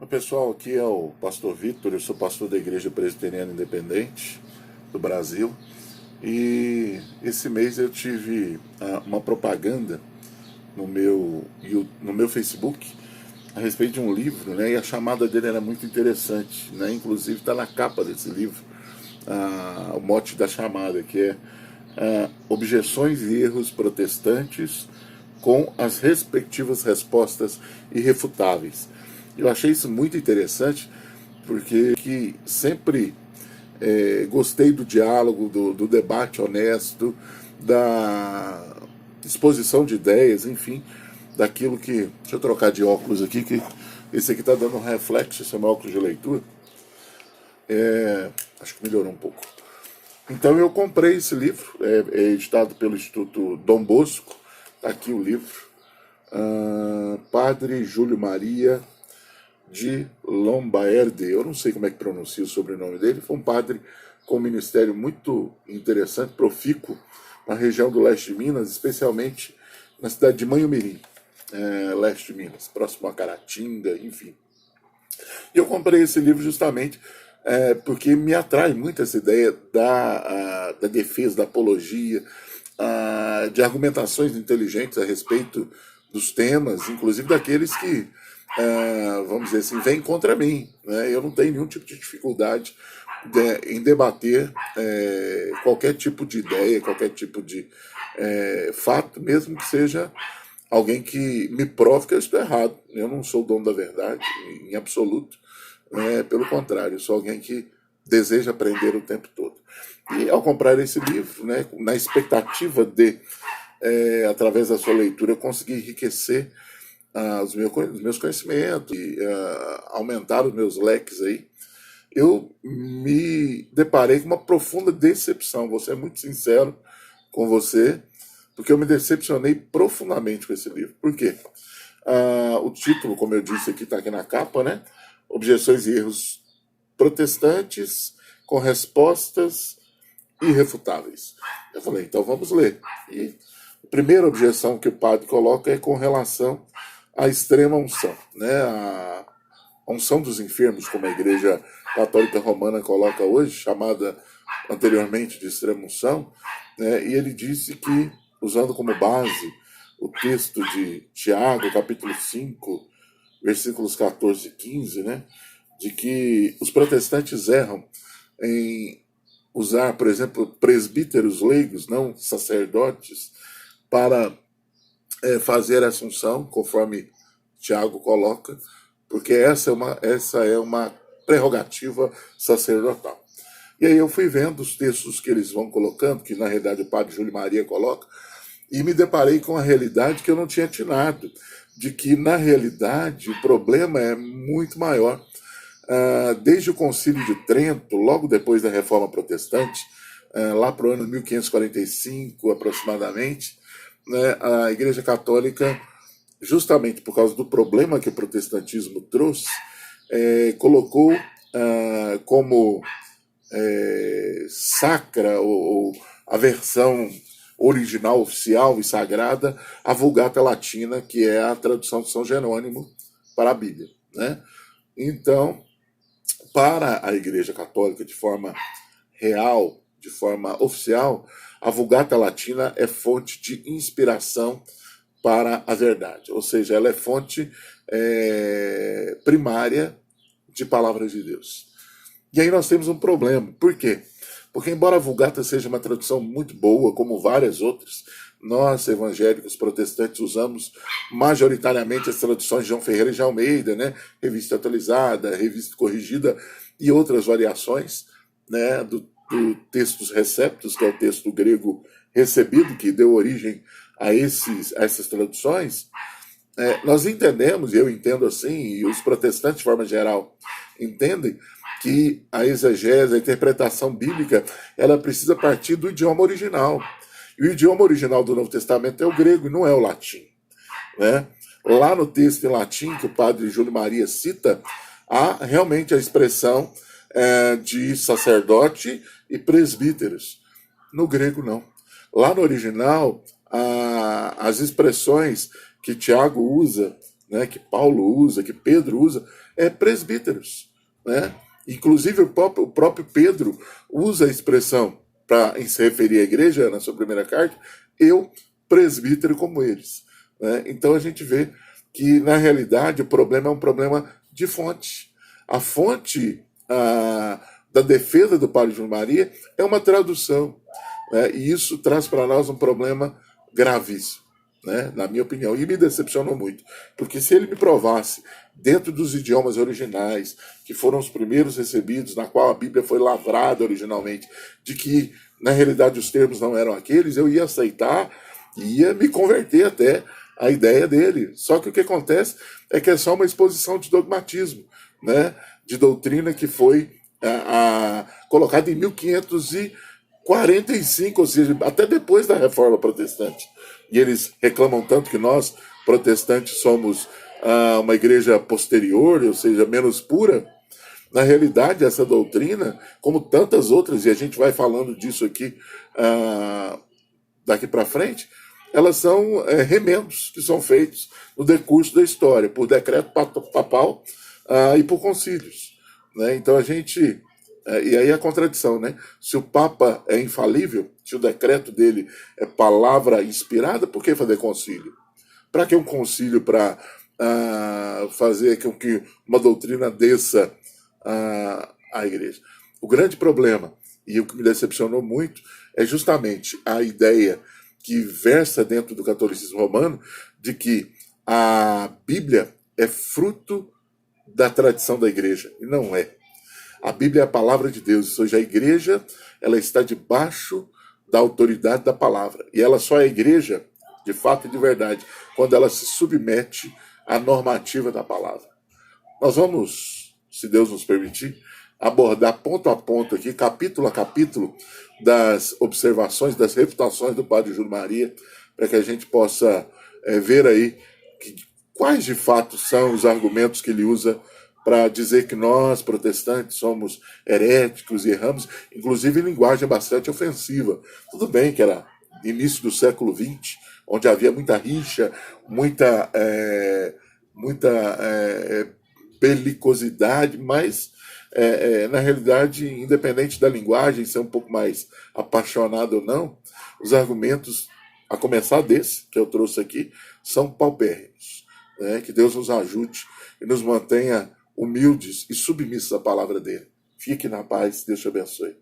Pessoal, aqui é o pastor Vitor, eu sou pastor da Igreja Presbiteriana Independente do Brasil e esse mês eu tive uma propaganda no meu Facebook a respeito de um livro, né, e a chamada dele era muito interessante, né, inclusive está na capa desse livro, o mote da chamada, que é Objeções e Erros Protestantes com as respectivas respostas irrefutáveis. Eu achei isso muito interessante, porque que sempre gostei do diálogo, do debate honesto, da exposição de ideias, enfim, daquilo que... Deixa eu trocar de óculos aqui, que esse aqui está dando um reflexo, esse é meu óculos de leitura. Acho que melhorou um pouco. Então eu comprei esse livro, é editado pelo Instituto Dom Bosco, está aqui o livro, Padre Júlio Maria de Lombaerde, eu não sei como é que pronuncia o sobrenome dele, foi um padre com um ministério muito interessante, profícuo, na região do leste de Minas, especialmente na cidade de Manhumirim, leste de Minas, próximo a Caratinga, enfim. E eu comprei esse livro justamente porque me atrai muito essa ideia da defesa, da apologia, de argumentações inteligentes a respeito dos temas, inclusive daqueles que, vamos dizer assim, vêm contra mim, né? Eu não tenho nenhum tipo de dificuldade em debater qualquer tipo de ideia, qualquer tipo de fato, mesmo que seja alguém que me prove que eu estou errado. Eu não sou o dono da verdade, em absoluto. Pelo contrário, eu sou alguém que deseja aprender o tempo todo. E ao comprar esse livro, né, na expectativa de, através da sua leitura, eu conseguir enriquecer os meus conhecimentos e aumentar os meus leques aí, eu me deparei com uma profunda decepção. Vou ser muito sincero com você, porque eu me decepcionei profundamente com esse livro. Por quê? O título, como eu disse aqui, está aqui na capa, né? Objeções e Erros Protestantes com Respostas Irrefutáveis. Eu falei, então vamos ler. E a primeira objeção que o padre coloca é com relação à extrema unção, né? A unção dos enfermos, como a Igreja Católica Romana coloca hoje, chamada anteriormente de extrema unção, né? E ele disse que, usando como base o texto de Tiago, capítulo 5, versículos 14 e 15, né? De que os protestantes erram em usar, por exemplo, presbíteros leigos, não sacerdotes, para fazer essa unção, conforme Tiago coloca, porque essa é uma prerrogativa sacerdotal. E aí eu fui vendo os textos que eles vão colocando, que na realidade o padre Júlio Maria coloca, e me deparei com a realidade que eu não tinha atinado, de que na realidade o problema é muito maior. Desde o Concílio de Trento, logo depois da Reforma Protestante, lá para o ano 1545 aproximadamente, né, a Igreja Católica, justamente por causa do problema que o protestantismo trouxe, colocou como sacra ou a versão original, oficial e sagrada, a Vulgata Latina, que é a tradução de São Jerônimo para a Bíblia, né? Então, para a Igreja Católica, de forma real, de forma oficial, a Vulgata Latina é fonte de inspiração para a verdade, ou seja, ela é fonte primária de palavras de Deus. E aí nós temos um problema. Por quê? Porque embora a Vulgata seja uma tradução muito boa, como várias outras, nós, evangélicos protestantes, usamos majoritariamente as traduções de João Ferreira de Almeida, né? Revista atualizada, revista corrigida e outras variações, né? do textos receptos, que é o texto grego recebido, que deu origem a essas traduções. Nós entendemos, e eu entendo assim, e os protestantes de forma geral entendem, que a exegese, a interpretação bíblica, ela precisa partir do idioma original. E o idioma original do Novo Testamento é o grego e não é o latim, né? Lá no texto em latim, que o padre Júlio Maria cita, há realmente a expressão de sacerdote e presbíteros. No grego, não. Lá no original, as expressões que Tiago usa né, que Paulo usa, que Pedro usa, é presbíteros, né? Inclusive o próprio Pedro usa a expressão para se referir à igreja na sua primeira carta, eu presbítero como eles, né? Então a gente vê que na realidade o problema é um problema de fonte. A fonte da defesa do Padre Júnior Maria é uma tradução, né? E isso traz para nós um problema gravíssimo, né, na minha opinião, e me decepcionou muito, porque se ele me provasse, dentro dos idiomas originais, que foram os primeiros recebidos, na qual a Bíblia foi lavrada originalmente, de que, na realidade, os termos não eram aqueles, eu ia aceitar e ia me converter até à ideia dele. Só que o que acontece é que é só uma exposição de dogmatismo, né, de doutrina que foi colocada em 1545, ou seja, até depois da Reforma Protestante. E eles reclamam tanto que nós, protestantes, somos uma igreja posterior, ou seja, menos pura. Na realidade, essa doutrina, como tantas outras, e a gente vai falando disso aqui daqui para frente, elas são remendos que são feitos no decurso da história, por decreto papal e por concílios, né? Então a gente... e aí a contradição, né? Se o Papa é infalível, se o decreto dele é palavra inspirada, por que fazer concílio? Para que um concílio para fazer com que uma doutrina desça à igreja? O grande problema, e o que me decepcionou muito, é justamente a ideia que versa dentro do catolicismo romano de que a Bíblia é fruto da tradição da igreja. E não é. A Bíblia é a palavra de Deus, ou seja, a igreja ela está debaixo da autoridade da palavra. E ela só é igreja, de fato e de verdade, quando ela se submete à normativa da palavra. Nós vamos, se Deus nos permitir, abordar ponto a ponto aqui, capítulo a capítulo, das observações, das refutações do Padre Júnior Maria, para que a gente possa ver aí quais de fato são os argumentos que ele usa para dizer que nós, protestantes, somos heréticos e erramos, inclusive em linguagem bastante ofensiva. Tudo bem que era início do século XX, onde havia muita rixa, muita belicosidade, mas, na realidade, independente da linguagem ser um pouco mais apaixonado ou não, os argumentos, a começar desse, que eu trouxe aqui, são paupérrimos, né? Que Deus nos ajude e nos mantenha humildes e submissos à palavra dele. Fique na paz, Deus te abençoe.